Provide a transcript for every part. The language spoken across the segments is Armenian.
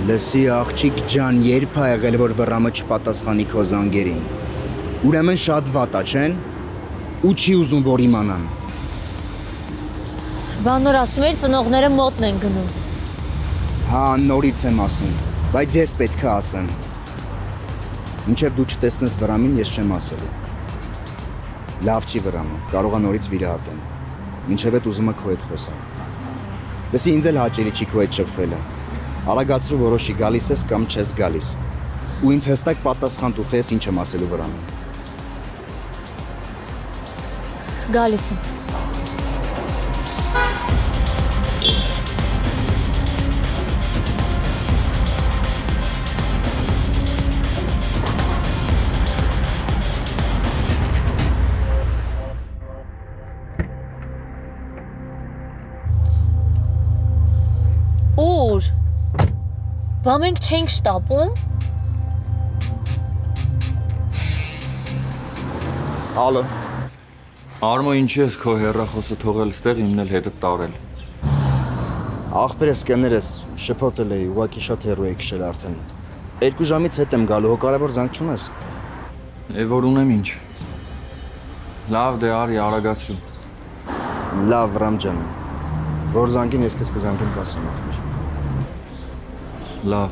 Լսի աղջիկ ջան, երբ ա եղել որ վռամը չպատասխանի քո զանգերին։ Ուրեմն շատ վատ է, չեն։ Ու չի ուզում որ իմանան։ Բանոր ասում էր ծնողները մոտն են գնում։ Հա, նորից եմ ասում, բայց ես պետք է ասեմ։ Մինչև դու չտեսնես վրամին, ես չեմ ասելու։ Լավ չի վրամը, կարող է նորից վիրահատեմ։ Մինչև այդ ուզում է քո հետ խոսալ։ Լսի, ինձ էլ հաճելի չի քո հետ շփվելը։ Արագացրու որոշի գալիս ես կամ չես գալիս։ Ու ինձ հստակ պատասխան տու, թե ես ինչ եմ ասելու վրամին։ Գալիս եմ։ Ուր։ Բա մենք չենք շտապում։ Ալո։ Արմո, ինչի ես քո հեռախոսը թողել ստեղ, իմն էլ հետը տարել։ Աղբերս կներես, շփոթել էի, ուղղակի շատ հեռու էի քշել արդեն։ 2 ժամից հետ եմ գալու, հո կարևոր զանգ չունես։ Որ ունեմ ինչ։ Լավ դե արի արագացրու։ Լավ, Վրամ ջան։ Որ զանգին ես քեզ կզանգեմ կասեմ աղբեր։ Լավ։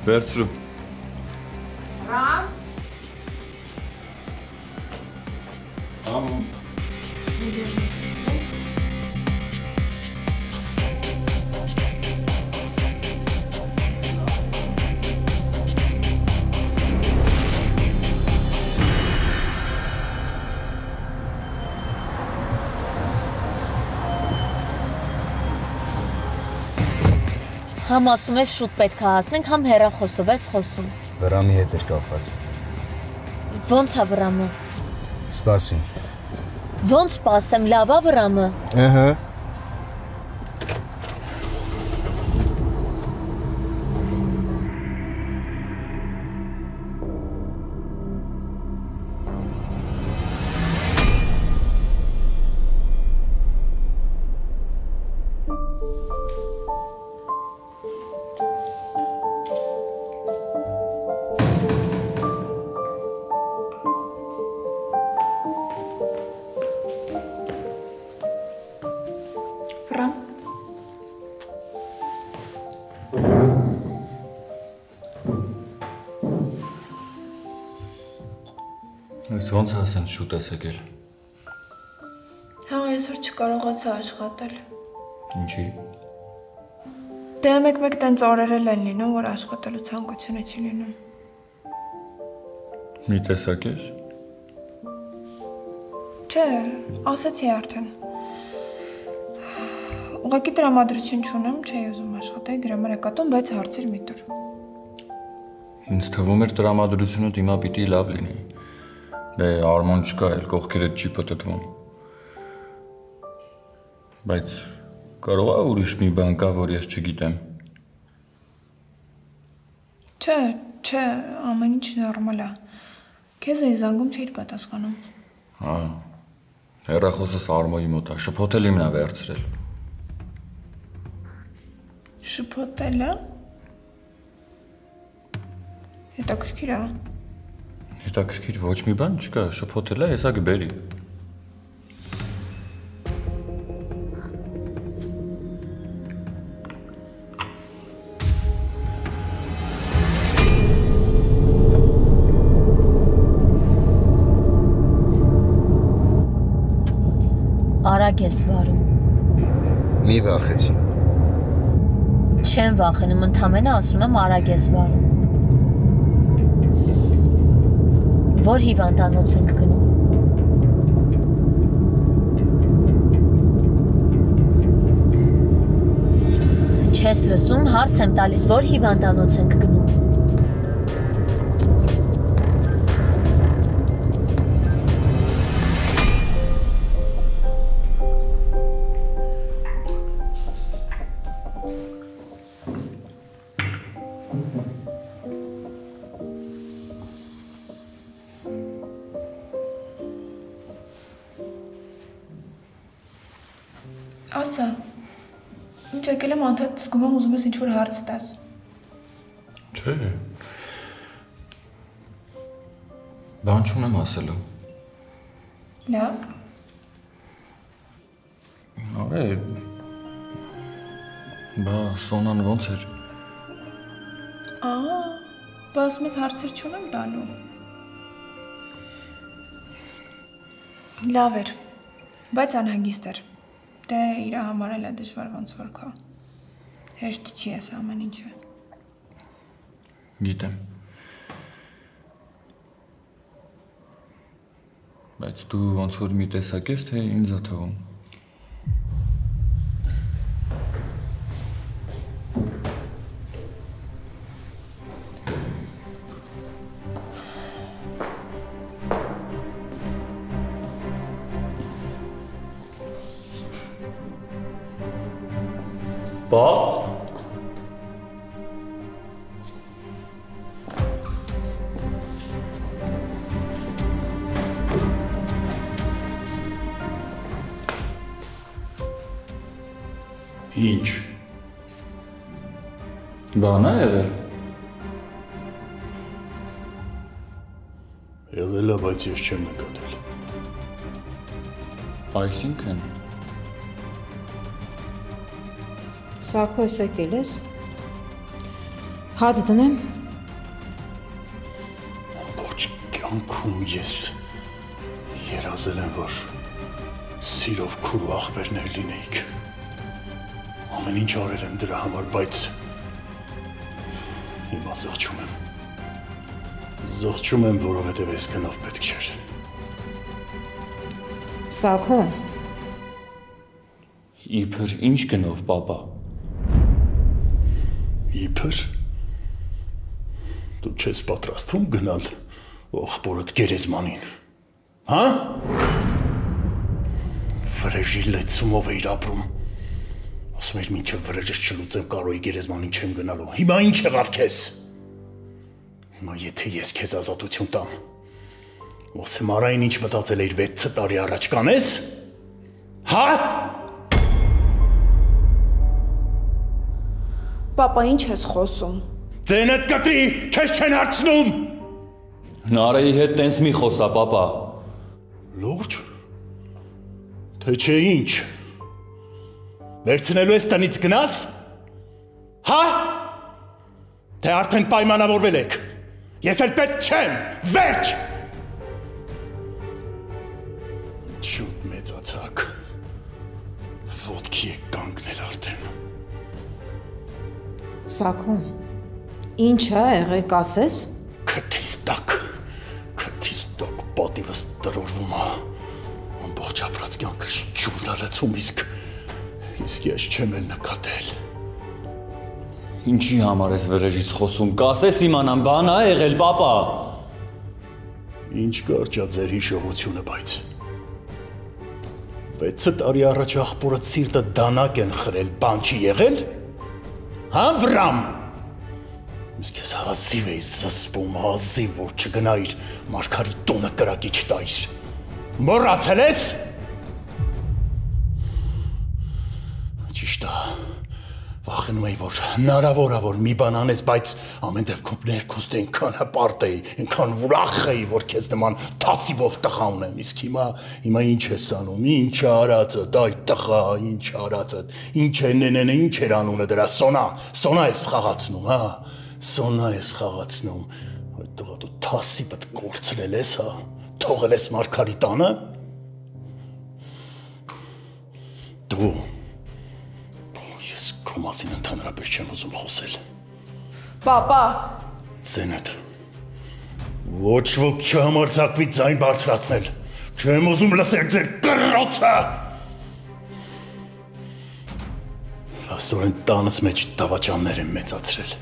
Վերցրու։ Ռամ։ Ամո։ Համ ասում ես շուտ պետք է հասնենք, համ հեռախոսով ես խոսում։ Վրամի հետ էր կապված։ Ոնց է վրամը։ Սպասի։ Ոնց սպասեմ, լավ է վրամը։ Ահա։ Ոնց է ասենց շուտ ես եկել։ Հա, այսօր չկարողացա աշխատել։ Ինչի։ Դե մեկ-մեկ տենց օրերել են լինում, որ աշխատելու ցանկությունը չի լինում։ Մի տեսակ ես։ Չէ, ասեցի արդեն։ Ուղղակի տրամադրություն չունեմ, չէի ուզում աշխատել, դրա համար եկատում, բայց հարցեր մի տուր։ Ինձ թվում էր տրամադրությունը դիմա պիտի լավ լինի։ Դե Արման չկա էլ, կողքերդ չի պտտվում։ Բայց կարող է ուրիշ մի բան կա, որ ես չգիտեմ։ Չէ, ամեն ինչ նորմալ է։ Քեզ էի զանգում չէիր պատասխանում։ Հա, հեռախոսս Արմոյի մոտ է, շփոթել իմն է վերցրել։ Շփոթելը։ Հետաքրքիր է։ Հետաքրքիր ոչ մի բան չկա, շփոթել է, հեսա կբերի։ Արագ ես վարում։ Մի վախեցի։ Չեմ վախենում, ընդամենը ասում եմ արագ ես վարում։ Որ հիվանդանոց ենք գնում։ Չես լսում, հարց եմ տալիս, որ հիվանդանոց ենք գնում։ Ասա, ինչ եկել եմ անդադ զգում եմ ուզում ես ինչ-որ հարց տաս։ Չէ։ Բան չունեմ ասելու։ Լավ։ Արե, բա Սոնան ոնց էր։ Բա ասում ես հարցեր չունեմ տալու։ Լավ էր, բայց անհանգիստ էր։ Դե իրա համար էլ է դժվար ոնց որ քո։ Հեշտ չի այս ամեն ինչը։ Գիտեմ։ Բայց դու ոնց որ մի տեսակ ես, թե ինձ ա թվում։ Բա։ Ինչ։ Բան ա եղել։ Եղել է, բայց ես չեմ նկատել։ Այսինքն Սակո ես եկել ես։ Հաց դնեմ։ Ամբողջ կյանքում ես երազել եմ, որ սիրով քուր ու ախպերներ լինեիք։ Ամեն ինչ արել եմ դրա համար, բայց հիմա զղջում եմ։ Զղջում եմ, որովհետև ես գնով պետք չէր։ Սակո, իբր ինչ գնով, պապա։ Իբր դու չես պատրաստվում գնալ ողբորդ գերեզմանին, հա? Վրեժի լեցումով էիր ապրում։ Ասում էր մինչև վրեժս չլուծեմ Կարոյի գերեզմանին չեմ գնալու։ Հիմա ինչ եղավ քեզ։ Հիմա եթե ես քեզ ազատություն տամ, ոսեմ արային ինչ մտածել էիր 6 տարի առաջ կանես, հա? Պապա, ինչ ես խոսում։ Ձենդ կտրի, քեզ չեն հարցնում։ Նարեի հետ տենց մի խոսա, պապա։ Լուրջ։ Թե չէ ինչ։ Վերցնելու ես տնից գնաս։ Հա? Թե արդեն պայմանավորվել եք։ Ես էլ պետք չեմ, վերջ։ Շուտ մեծացաք։ Ոտքի եք կանգնել արդեն։ Սակո, ինչ ա եղել կասես։ Քթիս տակ պատիվս տրորվում ա։ Ամբողջ ապրած կյանքս ջուրն ա լցում, իսկ ես չեմ էլ նկատել։ Ինչի համար ես վրեժից խոսում, կասես իմանամ, բան ա եղել, պապա։ Ինչ կարճ ա ձեր հիշողությունը, բայց 6 տարի առաջ աղբորդ սիրտը դանակ են խրել, բան չի եղել։ Հա, Վրամ։ Իսկ ես հազիվ էի զսպում, հազիվ որ չգնայիր Մարգարի տունը կրակի չտայիր։ Մոռացել ես։ Ճիշտ ա, վախենում էի, որ հնարավոր ա, որ մի բան անես, բայց ամեն դեպքում ներքուստ այնքան հպարտ էի, այնքան ուրախ էի, որ քեզ նման թասիվով տղա ունեմ, իսկ հիմա ինչ ես անում, ինչ ա արածդ, այ տղա, ինչ արածդ, ինչ է նենենը, ինչ էր անունը դրա, Սոնա ես խաղացնում, հա, Սոնա ես խաղացնում, այդ տղա դու թասիվդ կորցրել ես, հա, թողել ես Մարգարի տանը, դու Քո մասին ընդհանրապես չեմ ուզում խոսել։ Պապա։ Ձենդ։ Ոչ ոք չհամարձակվի ձայն բարձրացնել։ Չեմ ուզում լսել ձեր կռոցը։ Աստորեն տանս մեջ դավաճաններ եմ մեծացրել։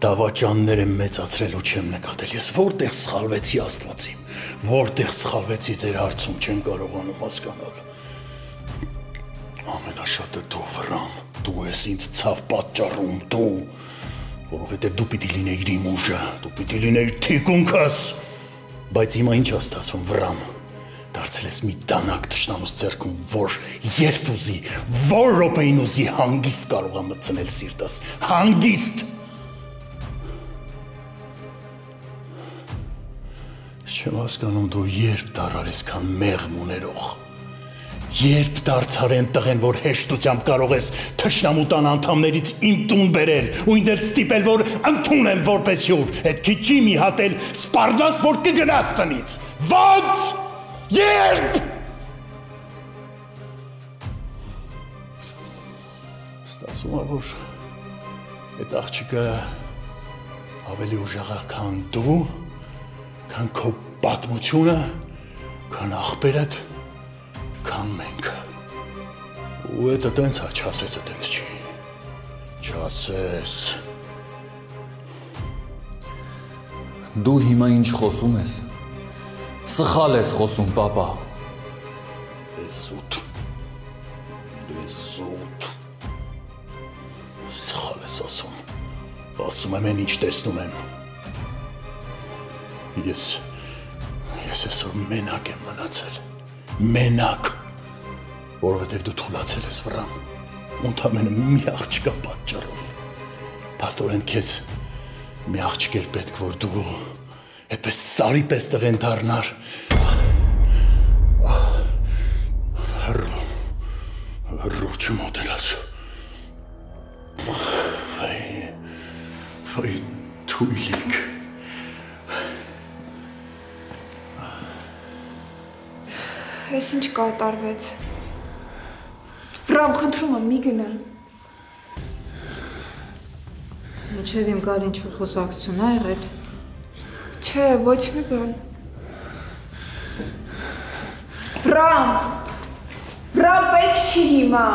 Դավաճաններ եմ մեծացրել ու չեմ նկատել։ Ես որտեղ սխալվեցի Աստվածին, որտեղ սխալվեցի ձեր հարցում չեմ կարողանում հասկանալ։ Ամենաշատը դու Վրամ, դու ես ինձ ցավ պատճառում, դու, որովհետև դու պիտի լինեիր իմ ուժը, դու պիտի լինեիր թիկունքս, բայց հիմա ինչ ա ստացվում, Վրամ, Դարձել ես մի դանակ թշնամուս ձեռքում, որ երբ ուզի, որ րոպեին ուզի հանգիստ կարող է մտցնել սիրտս, հանգիստ։ Չեմ հասկանում դու երբ դառար այսքան մեղմ ուներող, երբ դարձար են տղեն, որ հեշտությամբ կարող ես թշնամու տան անդամներից իմ տուն բերել ու ինձ ստիպել, որ ընդունեմ որպես հյուր, այդ քիչի մի հատ էլ սպառնաս, որ կգնաս տնից, ո՞նց, երբ։ Ստացվում է, որ այդ աղջիկը ավելի ուժեղ է, քան դու, քան քո պատմությունը, քան ախպերդ, քան մենք։ Ու էտը տենց է, չասես է տենց չի, չասես։ Դու հիմա ինչ խոսում ես, սխալ ես խոսում, պապա։ Լեզուտ, սխալ ես ասում եմ են ինչ տեսնում եմ։ Ես այսօր մենակ եմ մնացել, մենակ, որովհետև դու թուլացել ես վրան, ընդամենը մի աղջկա պատճառով, փաստորեն քեզ մի աղջիկ էր պետք, որ դու այդպես սարի պես տղեն դառնար, հռու չմոտենաս, վայ թույլիկ, Ես ինչ կատարվեց։ Վրամ, խնդրում եմ, մի գնա։ Մինչև իմ գալ ինչ-որ խոսակցություն է եղել։ Չէ, ոչ մի բան։ Վրամ, պետք չի հիմա։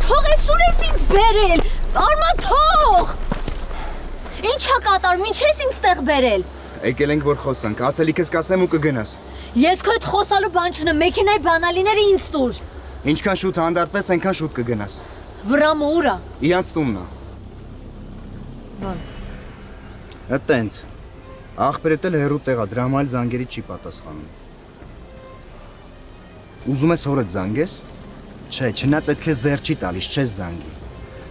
Թող ես ուր ես ինձ բերել, Արման թող։ Ինչ է կատարում, ինչ ես ինձ ստեղ բերել։ Եկել ենք որ խոսանք, ասելիքս կասեմ ու կգնաս։ Ես քո հետ խոսալու բան չունեմ, մեքենայի բանալիները ինձ տուր։ Ինչքան շուտ հանդարտվես, այնքան շուտ կգնաս։ Վրամը ուր է։ Իրանց տունն է։ Ոնց։ Այդտենց։ Ախպերդ էլ հեռու տեղ է, դրա համար զանգերի չի պատասխանում։ Ուզում ես հորդ զանգես։ Չէ, չնայած այդ քեզ ձեռ չի տալիս, չես զանգի։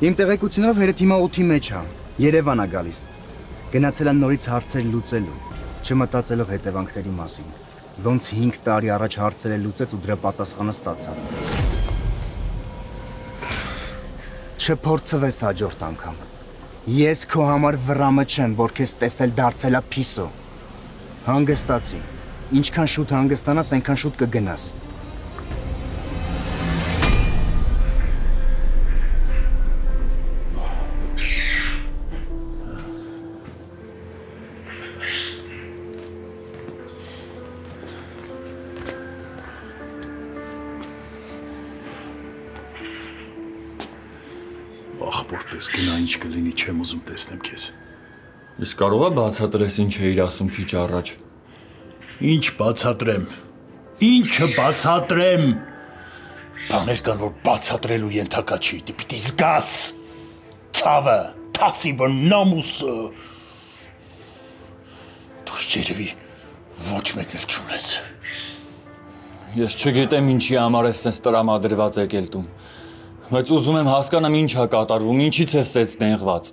Իմ տեղեկությունով հերդ հիմա օդի մեջ է, Երևան է գալիս։ Գնացել է նորից հարցեր լուծելու, չմտածելով հետևանքների մասին։ Ոնց 5 տարի առաջ հարցերը լուծեց ու դրա պատասխանը ստացավ։ Չփորձվես հաջորդ անգամ։ Ես քո համար Վրամը չեմ, որ քեզ տեսել դարձել է փիսո։ Հանգստացի։ Ինչքան շուտ հանգստանաս, այնքան շուտ կգնաս։ Ախպորպես գնա ինչ կլինի, չեմ ուզում տեսնեմ քեզ։ Իսկ կարող է բացատրես ինչ էիր ասում քիչ առաջ։ Ինչ բացատրեմ։ Ինչը բացատրեմ։ Բաներ կան, որ բացատրելու ենթակա չի, դու պիտի զգաս։ Ցավը, թասիբը, նամուսը։ Դու երևի ոչ մեկն էլ չունես։ Ես չգիտեմ ինչի համար ես sense տրամադրված եկել տուն։ Բայց ուզում եմ հասկանամ ինչ է կատարվում, ինչից ես սեց նեղված։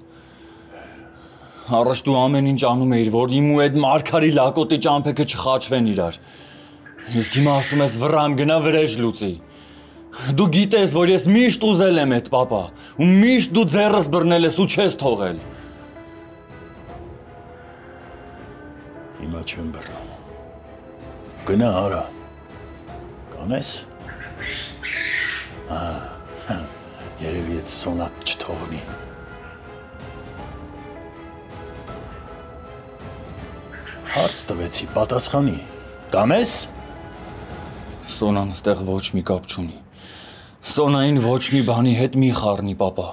Առաջ դու ամեն ինչ անում էիր, որ իմ ու այդ մարգարի լակոտի ճամփեքը չխաչվեն իրար։ Իսկ հիմա ասում ես Վրամ գնա վրեժ լուծի։ Դու գիտես, որ ես միշտ ուզել եմ այդ պապա, ու միշտ դու ձեռս բռնել ես ու չես թողել։ Հիմա չեմ բռնում։ Գնա արա։ Կանես։ Երևի այդ սոնատ չթողնի։ Հարց տվեցի, պատասխանի։ Կանես։ Սոնան ստեղ ոչ մի կապ չունի։ Սոնային ոչ մի բանի հետ մի խառնի, պապա։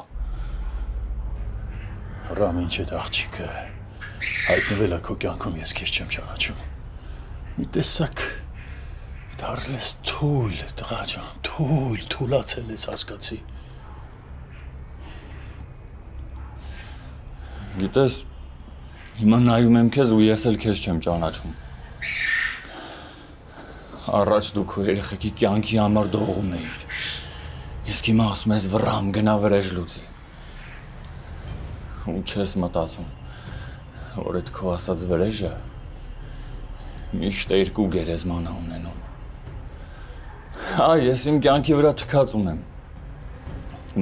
Ռամ ինչ այդ աղջիկը հայտնվել է քո կյանքում, ես քեզ չեմ ճանաչում։ Մի տեսակ դառել ես թույլ, տղա ջան, թույլացել ես, հասկացի։ Գիտես, հիմա նայում եմ քեզ ու ես էլ քեզ չեմ ճանաչում։ Առաջ դու քո երեխեքի կյանքի համար դողում էիր։ Իսկ հիմա ասում ես վրամ գնա վրեժ լուծի։ Ու չես մտածում, որ այդ քո ասած վրեժը միշտ երկու գերեզման է ունենում։ Հա, ես իմ կյանքի վրա թքած ունեմ,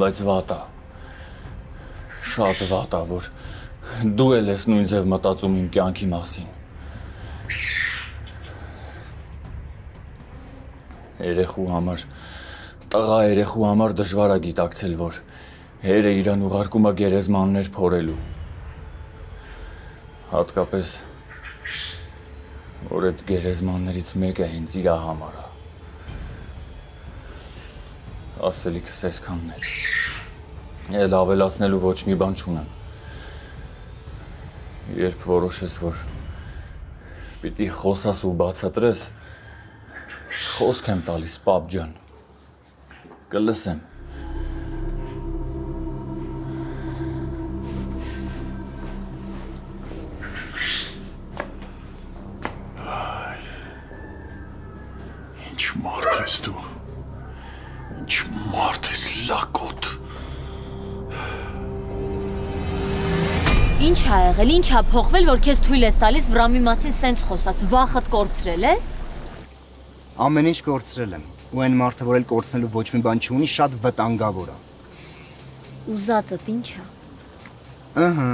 բայց վատ է, շատ վատ է, որ դու էլ ես նույն ձև մտածում իմ կյանքի մասին։ Երեխու համար, տղա երեխու համար դժվար է գիտակցել, որ հերը իրան ուղարկում է գերեզմաններ փորելու։ Հատկապես, որ այդ գերեզմաններից մեկը հենց իր համար է։ Ասելիքս այսքանն էր։ Էլ ավելացնելու ոչ մի բան չունեմ։ Երբ որոշես, որ պիտի խոսաս ու բացատրես, խոսք եմ տալիս, պապ ջան, կլսեմ։ Ինչ մարդ ես դու, ինչ մարդ ես լակոտ։ Ինչ ա եղել, ինչ ա փոխվել, որ քեզ թույլ ես տալիս Վրամի մասին սենց խոսաս, վախդ կորցրել ես։ Ամեն ինչ կորցրել եմ, ու այն մարդը, որ էլ կորցնելու ոչ մի բան չունի, շատ վտանգավոր է։ Ուզածդ ինչ ա։ Ահա,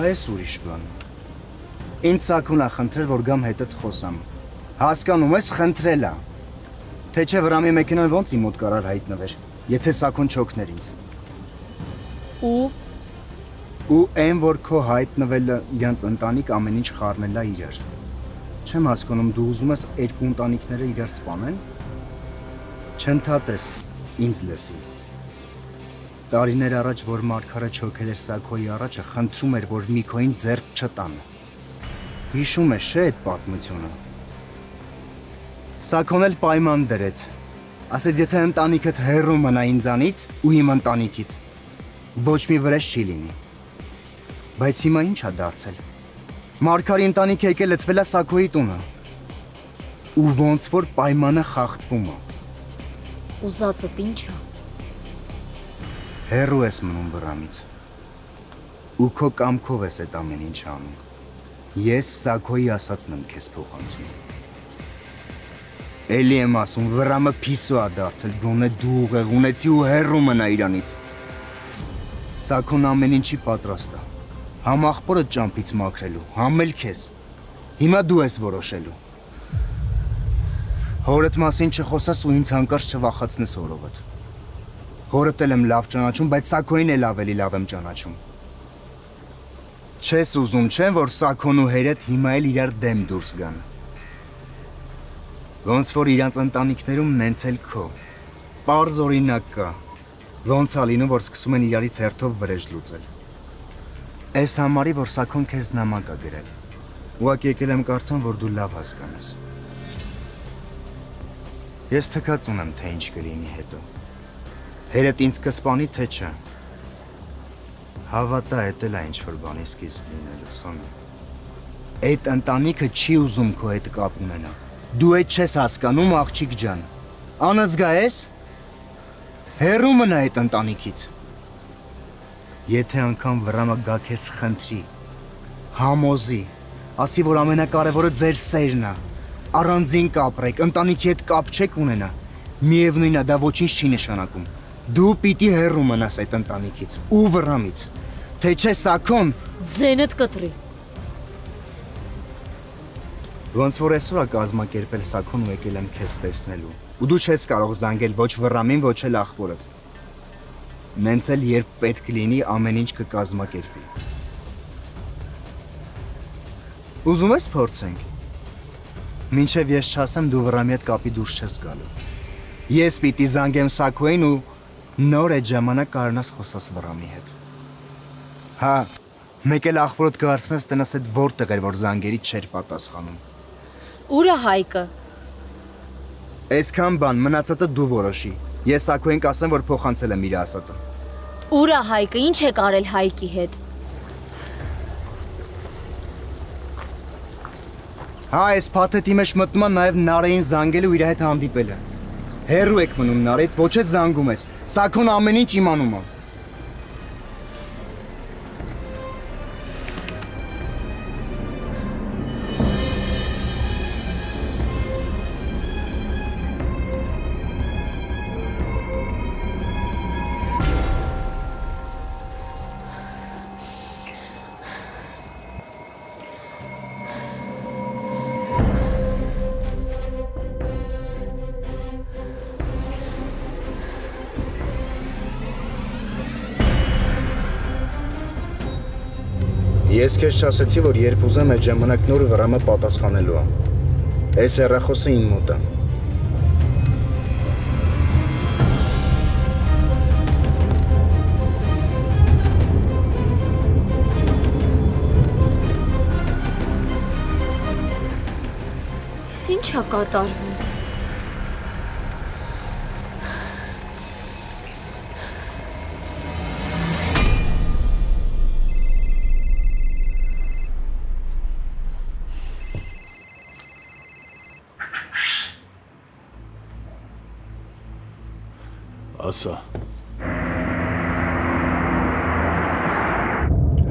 այս ուրիշ բան։ Ինձ Սաքուն ա խնդրել, որ գամ հետդ խոսամ։ Հասկանում ես, խնդրել ա։ Թե չէ Վրամի մեքենան ոնց իմ մոտ կարար հայտնվեր, եթե Սաքուն չօգներ ինձ։ Ու այն, որ քո հայտնվելը իրանց ընտանիք ամեն ինչ խառնել ա իրար։ Չեմ հասկանում, դու ուզում ես երկու ընտանիքները իրար սպանեն։ Չընդհատես, ինձ լսի։ Տարիներ առաջ, որ Մարգարը չոքել էր Սաքոյի առաջը, խնդրում էր, որ Միքոյին ձեռք չտան։ Հիշում ես, չէ՞ այդ պատմությունը։ Սաքոն էլ պայման դրեց։ Ասեց, եթե ընտանիքդ հեռու մնա ինձանից ու իմ ընտանիքից, ոչ մի վրեժ չի լինի։ Բայց հիմա ինչ ա դարձել։ Մարգարի ընտանիքը եկել լցվել է Սաքոյի տունը։ Ու ոնց որ պայմանը խախտվում է։ Ուզածդ ինչ ա։ Հեռու ես մնում Վրամից։ Ու քո կամքով ես այդ ամեն ինչ անում։ Ես Սաքոյի ասածն եմ քեզ փոխանցում։ Էլի եմ ասում, Վրամը փիսո ա դարձել, գոնե դու ուղեղ ունեցի ու հեռու մնա իրանից։ Սաքոն ամեն ինչի պատրաստ է։ Համ աղբորը ճամփից մաքրելու, համ էլ քեզ։ Հիմա դու ես որոշելու։ Հորդ մասին չխոսաս ու ինձ հանկարծ չվախացնես հորովդ։ Հորդ էլ եմ լավ ճանաչում, բայց Սաքոյին էլ ավելի լավ եմ ճանաչում։ Չես ուզում, չէ՞, որ Սաքոն ու հերդ հիմա էլ իրար դեմ դուրս գան։ Ոնց որ իրանց ընտանիքներում նենց էլ քո։ Պարզ օրինակ կա։ Ոնց ա լինում, որ սկսում են իրարից հերթով վրեժ լուծել։ Այս համարի, որ Սաքոն քեզ նամակ ա գրել։ Ուղղակի եկել եմ կարդամ, որ դու լավ հասկանաս։ Ես թքած ունեմ, թե ինչ կլինի հետո։ Հերդ ինձ կսպանի, թե չէ։ Հավատա, էդ էլ ա ինչ-որ բանի սկիզբ լինելու, Սոնա։ Այդ ընտանիքը չի ուզում քո հետ կապ ունենա։ Դու այդ չես հասկանում, աղջիկ ջան։ Անզգա ես։ Հեռու մնա այդ ընտանիքից։ Եթե անգամ Վրամը գա քեզ խնդրի, համոզի, ասի, որ ամենակարևորը ձեր սերն է, առանձին կապրեք, ընտանիքի հետ կապ չեք ունենա, միևնույն է, դա ոչինչ չի նշանակում։ Դու պիտի հեռու մնաս այդ ընտանիքից ու Վրամից, թե չէ Սաքոն Ձենդ կտրի։ Ոնց որ այսօր ա կազմակերպել Սաքոն ու եկել եմ քեզ տեսնելու, ու դու չես կարող զանգել ոչ Վրամին, ոչ էլ աղբորդ։ Նենց էլ երբ պետք լինի, ամեն ինչ կկազմակերպի։ Ուզում ես փորձենք։ Մինչև ես չասեմ, դու Վրամի հետ կապի դուրս չես գալու։ Ես պիտի զանգեմ Սաքոյին ու նոր այդ ժամանակ կարողանաս խոսաս Վրամի հետ։ Հա, մեկ էլ աղբորդ կհարցնես տնաս այդ որտեղ էր, որ զանգերից չէր պատասխանում։ Ուր է Հայկը։ Այսքան բան, մնացածը դու որոշի։ Ես Սաքոյին կասեմ, որ փոխանցել եմ իր ասածը։ Ուր է Հայկը, ինչ եք արել Հայկի հետ։ Հա, այս փաթեթի մեջ մտնում է նաև Նարեին զանգել ու իր հետ հանդիպելը։ Հերու եք մնում Նարեից, ոչ էլ զանգում ես։ Սաքոն ամեն ինչ իմանում է։ Ես քեզ ասացի, որ երբ ուզեմ այդ ժամանակ նորը վրամը պատասխանելու եմ։ Այս հեռախոսը իմ մոտ է։ Ես ինչ է կատարվում։ Ասա։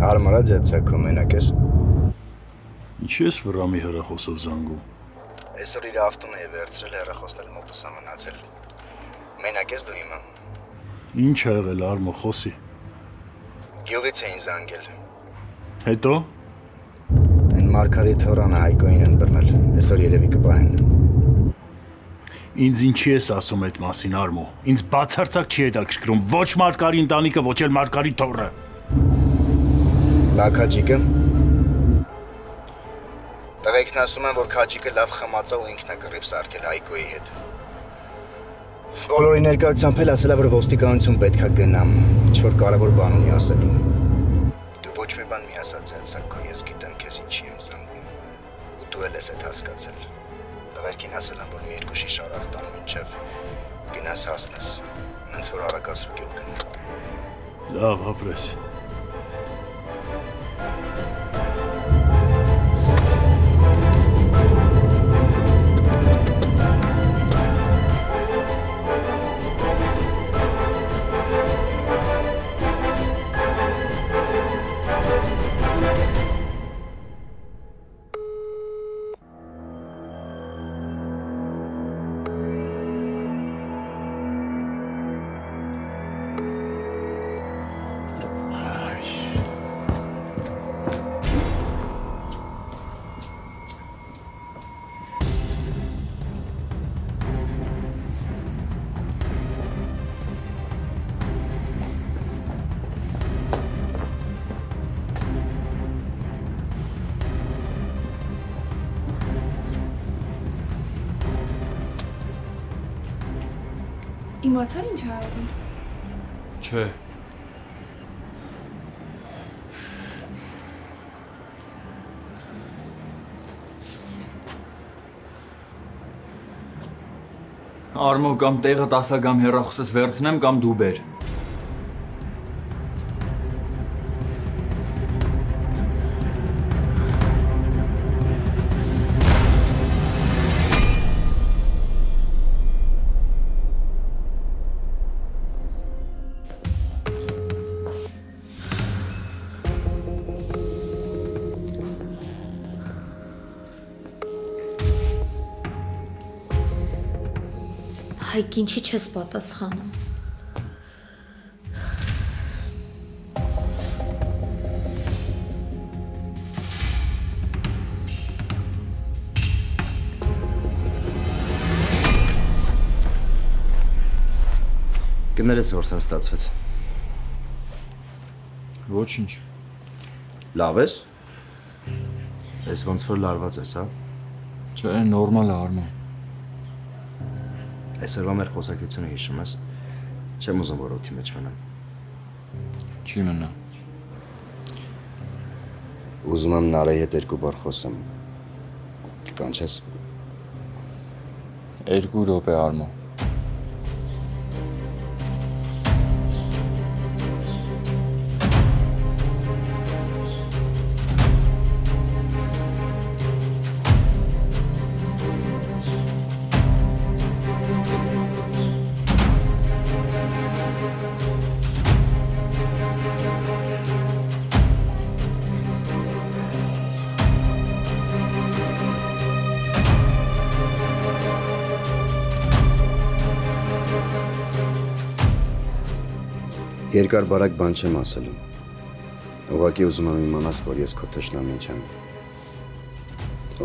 Հարմարա ձեցակո մենակ ես։ Ինչ ես վրամի հեռախոսով զանգում։ Այսօր իր ավտոն է վերցրել հեռախոսն էլ մոտս է մնացել։ Մենակ ես դու հիմա։ Ինչ ա եղել Արմո, խոսի։ Գյուղից էին զանգել։ Հետո։ Այն Մարգարիտ Թորանը Հայկոին են բռնել։ Այսօր երևի կպահեն։ Ինձ ինչի ես ասում այդ մասին Արմո։ Ինձ բացարձակ չի հետաքրքրում ոչ Մարգարի ընտանիքը, ոչ էլ Մարգարի թոռը։ Բա քաջիկը։ Տղեկն ասում են, որ քաջիկը լավ խմացա ու ինքն է կռիվ սարքել Հայկոյի հետ։ Բոլորի ներկայությամբ էլ ասել է, որ ոստիկանություն պետք է գնամ, ինչ-որ կարևոր բան ունի ասելու։ Դու ոչ մի բան մի ասած Սաքո, ես գիտեմ քեզ ինչի եմ զանգում։ Ու դու էլ ես այդ հասկացել։ Տղերքին ասել եմ, որ մի երկու շիշ արաղ տան մինչև գնաս հասնես, ինձ որ արագացրու գյուղ գնա։ Լավ, ապրես։ Իմացար ինչ ա եղել։ Չէ։ Արմո, կամ տեղը տասա կամ հեռախոսս վերցնեմ, կամ դու բեր։ Հայկ ինչի չես պատասխանում։ Կներես որ սա ստացվեց։ Ոչինչ։ Լավ ես։ Ես ոնց որ լարված ես, հա։ Չէ, նորմալ է Արմո։ Այսօրվա մեր խոսակցությունը հիշում ես։ Չեմ ուզում որ օդի մեջ մնամ։ Չի մնա։ Ուզում եմ Նարեի հետ երկու բառ խոսեմ։ Կկանչես։ 2 րոպե Արմո։ Երկար բարակ բան չեմ ասելու։ Ուղղակի ուզում եմ իմանաս, որ ես քո թշնամին չեմ։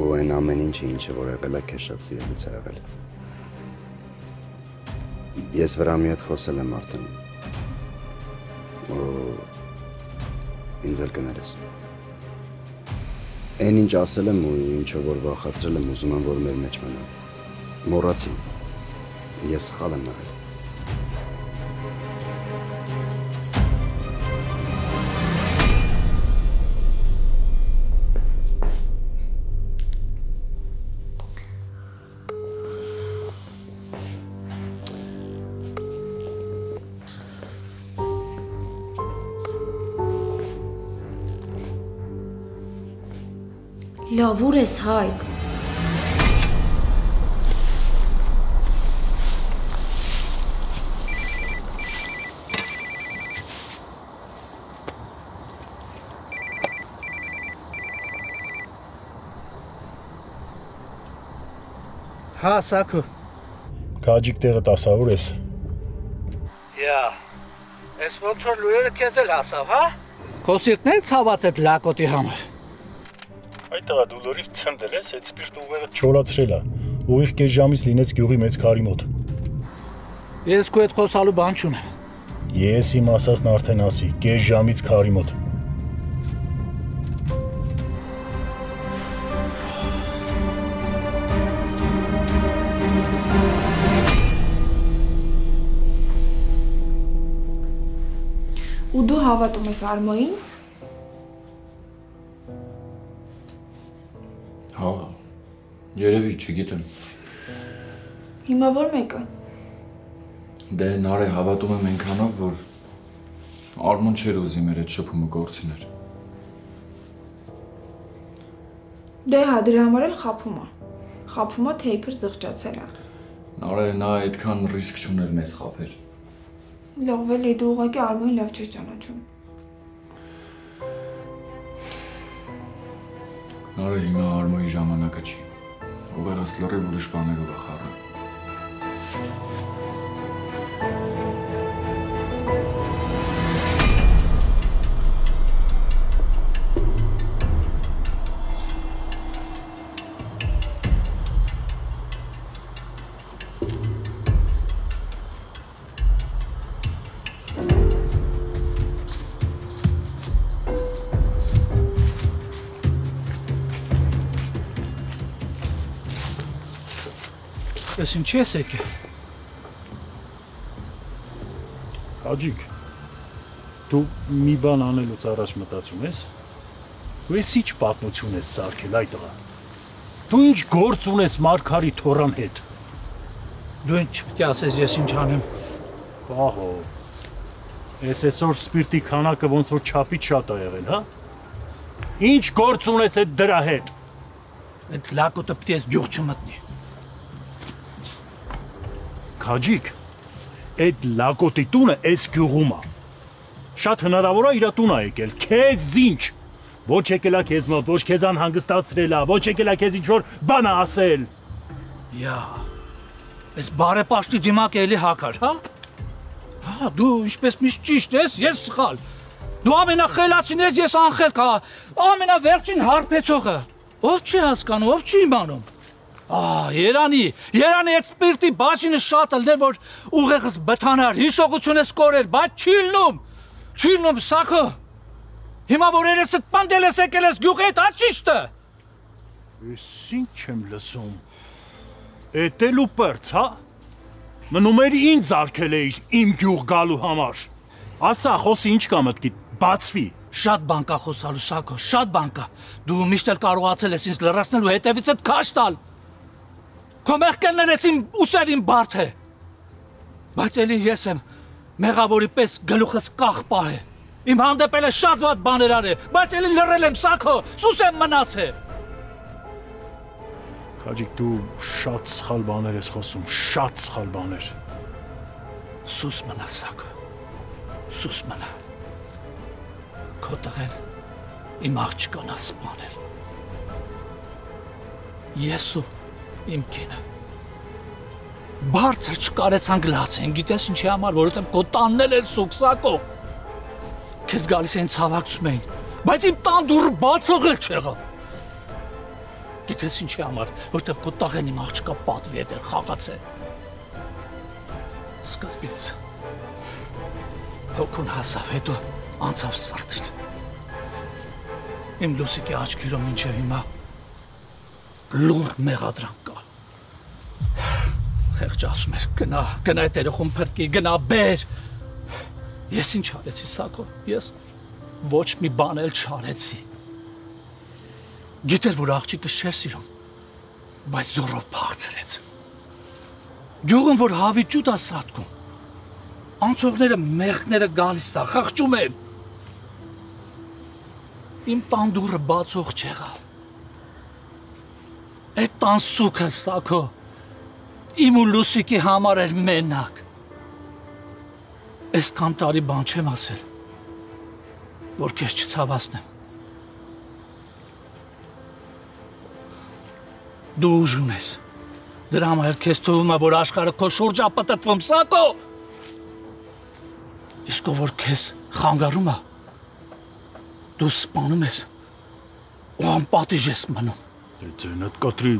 Ու այն ամեն ինչը որ եղել է, քեզ շատ սիրելուց է եղել։ Ես վրամի հետ խոսել եմ արդեն։ Ու ինձ էլ կներես։ Այն ինչ ասել եմ ու ինչով որ վախացրել եմ, ուզում եմ, որ մեր մեջ մնա։ Մոռացի։ Ես սխալ եմ եղել։ Լավ, ուր ես Հայկ։ Հա, Սաքո։ Քաջիկ տեղը տասավոր ես։ Յա։ Էս ոնց որ լուրերը քեզ էլ հասավ, հա։ Քո սիրտն է ցաված այդ լակոտի համար։ Այդ տղա դու լորիվ ցնդել ես, այդ սպիրտ ուղեղը չորացրել է։ Ուղիղ կես ժամից լինեց գյուղի մեծ քարի մոտ։ Ես քո հետ խոսալու բան չունեմ։ Ես իմ ասածն արդեն ասի, կես ժամից քարի մոտ։ Ու դու հավատում ես Արմոյին։ Հա, երևի, չգիտեմ։ Հիմա որ մեկը։ Դե նարե հավատում եմ այնքանով, որ Արմոն չէր ուզի մեր այդ շփումը գործիներ։ Դե հա, դրա համար էլ խափում է։ Խափում է, թե իբր զղջացել է։ Նարե նա այդքան ռիսկ չուներ մեզ խափեր։ Լավ էլի, դու ուղղակի Արմոյին լավ չես ճանաչում։ Նարե հիմա Արմոյի ժամանակը չի։ Ուղեղս լրիվ ուրիշ բաներով է խառը։ Ես ինչ ես եկել։ Քաջիկ, դու մի բան անելուց առաջ մտածում ես։ Դու ես ինչ պատմություն ես սարքել այդ տղա։ Դու ինչ գործ ունես Մարգարի թորան հետ։ Դու ինչ պետք է ասես ես ինչ անեմ։ Ահո։ Ես այսօր սպիրտի քանակը ոնց որ չափից շատ է եղել, հա։ Ինչ գործ ունես այդ դրա հետ։ Այդ լակոտը պետք է ես գյուղ չմտնի։ Քաջիկ, այդ լակոտի տունը այս գյուղում է։ Շատ հնարավոր է իր տուն է եկել, քեզ ինչ։ Ոչ եկել է քեզ մոտ, ոչ քեզ անհանգստացրել է, ոչ եկել է քեզ ինչ-որ բան ասել։ Յա։ Այս բարեպաշտի դիմակ էլի հակար, հա։ Հա, դու ինչպես միշտ ճիշտ ես, ես սխալ։ Դու ամենախելացին ես, ես անխելք, հա։ Ամենավերջին հարբեցողը։ Ով չի հասկանում, ով չի իմանում։ Երանի այդ սպիրտի բաժինը շատ ելներ, որ ուղեղս բթանար, հիշողություն ես կորել, բայց չի լնում, Սաքո։ Հիմա որ երեսդ պանդել ես եկել ես գյուղի հետ, ճիշտ է։ Ես ինչ եմ լսում։ Էդ էլ ու պերց, հա։ Մնում էր ինձ արկել էիր իմ գյուղ գալու համար։ Ասա, խոսի ինչ կա մտքիդ, բացվի։ Շատ բան կա խոսալու, Սաքո, շատ բան կա։ Դու միշտ էլ կարողացել ես ինձ լրացնել ու հետևիցդ քաշ տալ։ Քո մեղքերն ես իմ ուսերին բարդ է։ Բայց էլի ես եմ մեղավորի պես գլուխս կախ պահե։ Իմ հանդեպ էլ շատ վատ բաներ արել, բայց էլի լռել եմ, Սաքո, սուս եմ մնացել։ Քաջիկ, դու շատ սխալ բաներ ես խոսում, շատ սխալ բաներ։ Սուս մնա, Սաքո, սուս մնա։ Քո տղեն իմ աղջկան է սպանել։ Ես ու իմ կինը բարձր չկարեցան գլացեն, գիտես ինչի համար, որովհետև քո տանն էլ էր սուկ, Սաքո։ Քեզ գալիս են ցավակցում էին, բայց իմ տան դուռը բացող էլ չեղավ։ Գիտես ինչի համար, որտեվ քո տաղեն իմ աղջկա պատվի հետ էր խաղացել։ Սկզբից հոգուն հասավ, հետո անցավ սրտին։ Իմ Լուսիկի աչքերով մինչև հիմա լուր մեղադրանք կա։ Խեղճ ասում էր, գնա այդ երեխուն փրկի, գնա բեր։ Ես ինչ արեցի, Սակո, ես ոչ մի բան էլ չարեցի։ Գիտեր, որ աղջիկս չէր սիրում, բայց զորով փախցրեց։ Գյուղում, որ հավի ջուտ է սատկում, անցողները, մեղքները գալիս է, խղճում են։ Իմ տան դուռը բացող չեղավ։ Այդ տան սուքը, Սակո, իմ ու Լուսիկի համար էր մենակ։ Այսքան տարի բան չեմ ասել, որ քեզ չցավացնեմ։ Դու ուժում ես, դրա համար քեզ թվում է, որ աշխարհը քո շուրջ է պտտվում, Սակո։ Իսկ որ քեզ խանգարում է, դու սպանում ես ու անպատիժ ես մնում։ Ձենդ կտրի։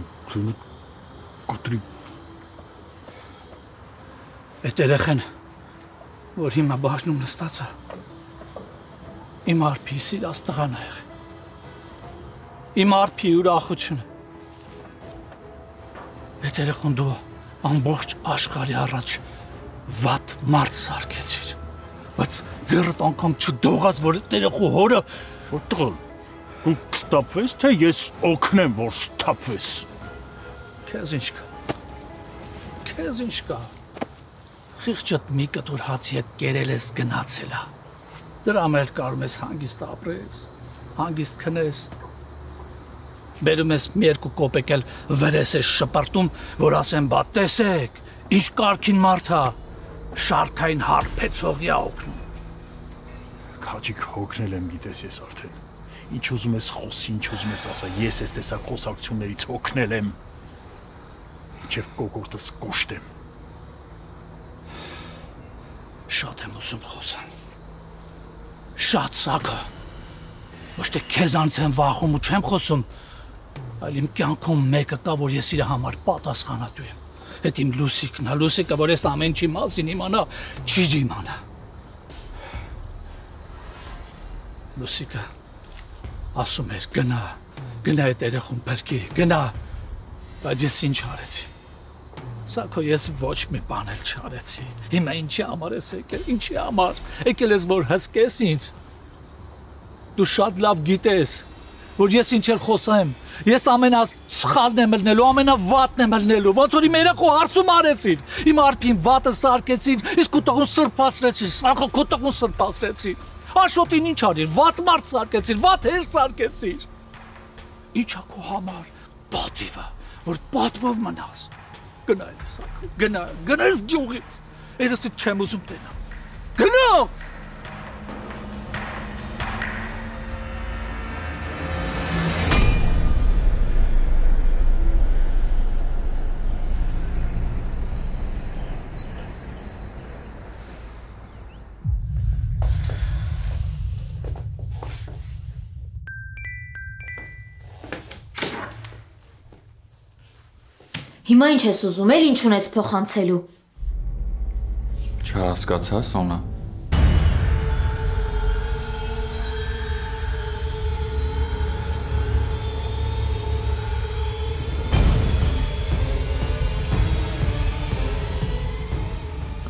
Այդ երեխեն, որ հիմա բաժնում նստած է, իմ արփի սիրած տղան է եղել։ Իմ արփի ուրախությունը։ Այդ երեխուն դու ամբողջ աշխարհի առաջ վատ մարդ սարքեցիր, բայց ձեռդ անգամ չդողաց, որ այդ երեխու հորը Որտեղ դու կստապվես, թե ես օգնեմ, որ ստապվես։ Քեզ ինչ կա։ Խիղճդ մի կտոր հացի հետ կերել ես գնացել է։ Դրա մեջ կարում ես հանգիստ ապրես, հանգիստ քնես։ Բերում ես մի երկու կոպեկ էլ վրես ես շպրտում, որ ասեն, բա տեսեք, ինչ կարգին մարդ է, շարքային հարբեցողի է օգնում։ Քաջիկ հոգնել եմ, գիտես ես արդեն։ Ինչ ուզում ես խոսի, ինչ ուզում ես ասա, ես այս տեսակ խոսակցություններից հոգնել եմ։ Ինչև կոկորտս կուշտեմ։ Շատ եմ ուզում խոսամ։ Շատ, Սակո։ Ոչ թե քեզանց եմ վախում ու չեմ խոսում, այլ իմ կյանքում մեկը կա, որ ես իր համար պատասխանատու եմ։ Այդ իմ Լուսիկն է, Լուսիկը, որ ես ամեն ինչի մասին իմանա, չի իմանա։ Լուսիկը ասում էր, գնա այդ երեխուն փրկի, գնա, բայց ես ինչ արեցի։ Սակո ես ոչ մի բան էլ չարեցի։ Հիմա ինչի համար ես եկել, ինչի համար, եկել ես որ հսկես ինձ։ Դու շատ լավ գիտես, որ ես ինչ էլ խոսեմ, ես ամենասխալն եմ ելնելու, ամենավատն եմ ելնելու, ոնց որ իմ երեխու հարցում արեցիր, իմ արփին վատը սարքեցիր, իսկ քո տղուն սրբացրեցիր, Սակո քո տղուն սրբացրեցիր։ Աշոտին ինչ արիր, վատ մարդ սարքեցիր, վատ հեր սարքեցիր։ Ինչա քո համար պատիվը, որ պատվով մնաս։ Գնա ես, Սակո, գնա ես գյուղից, երեսիդ չեմ ուզում տենամ, գնա։ Հիմա ինչ ես ուզում, էլ ինչ ունես փոխանցելու։ Չհասկացա, Սոնա։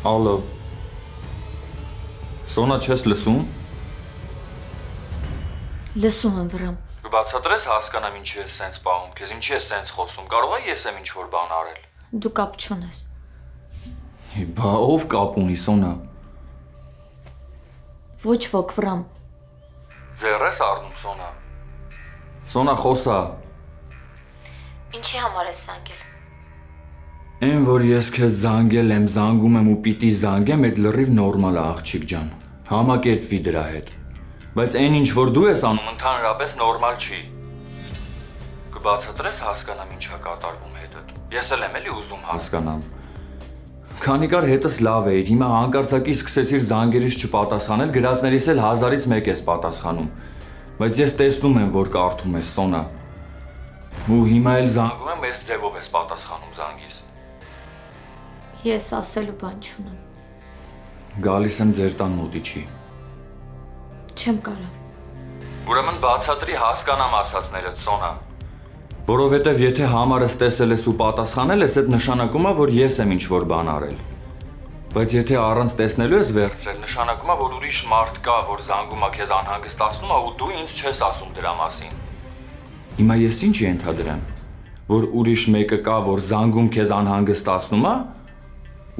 Ալո։ Սոնա, չես լսում։ Լսում եմ, Վրամ։ Բացատրես հասկանամ ինչի ես սենց պահում, քեզ ինչի ես սենց խոսում, կարող է ես եմ ինչ-որ բան արել։ Դու կապ չունես։ Բա ով կապ ունի, Սոնա։ Ոչ ոք, Վրամ։ Ձեռ ես առնում, Սոնա։ Սոնա, խոսա։ Ինչի համար ես զանգել։ Այն, որ ես քեզ զանգել եմ, զանգում եմ ու պիտի զանգեմ, այդ լրիվ նորմալ է, աղջիկ ջան։ Համակերպվի դրա հետ։ Բայց այն ինչ որ դու ես անում, ընդհանրապես նորմալ չի։ Կբացատրես հասկանամ ինչա կատարվում հետդ։ Ես էլ եմ էլի ուզում հասկանամ։ Քանի կար հետս լավ էիր, հիմա հանկարծակի սկսեցիր զանգերից չպատասխանել, գրածներիս էլ 1000-ից 1 ես պատասխանում։ Բայց ես տեսնում եմ, որ կարդում ես, Սոնա։ Ու հիմա էլ զանգում եմ, այս ձևով ես պատասխանում զանգիս։ Ես ասելու բան չունեմ։ Գալիս եմ ձեր տան մոտիչի։ Չեմ կարա։ Ուրեմն բացատրի հասկանամ ասածներդ, Սոնա։ Որովհետև եթե համարս տեսել ես ու պատասխանել ես, այդ նշանակում է, որ ես եմ ինչ-որ բան արել։ Բայց եթե առանց տեսնելու ես վերցրել, նշանակում է, որ ուրիշ մարդ կա, որ զանգում է քեզ անհանգստացնում է ու դու ինձ չես ասում դրա մասին։ Հիմա ես ինչ ենթադրեմ, որ ուրիշ մեկը կա, որ զանգում քեզ անհանգստացնում է,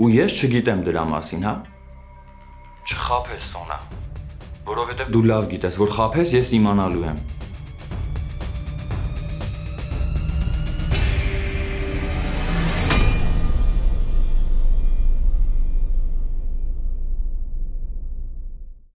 ու ես չգիտեմ դրա մասին, հա։ Չխաբես, Սոնա, որովհետև դու լավ գիտես, որ խաբես ես իմանալու եմ։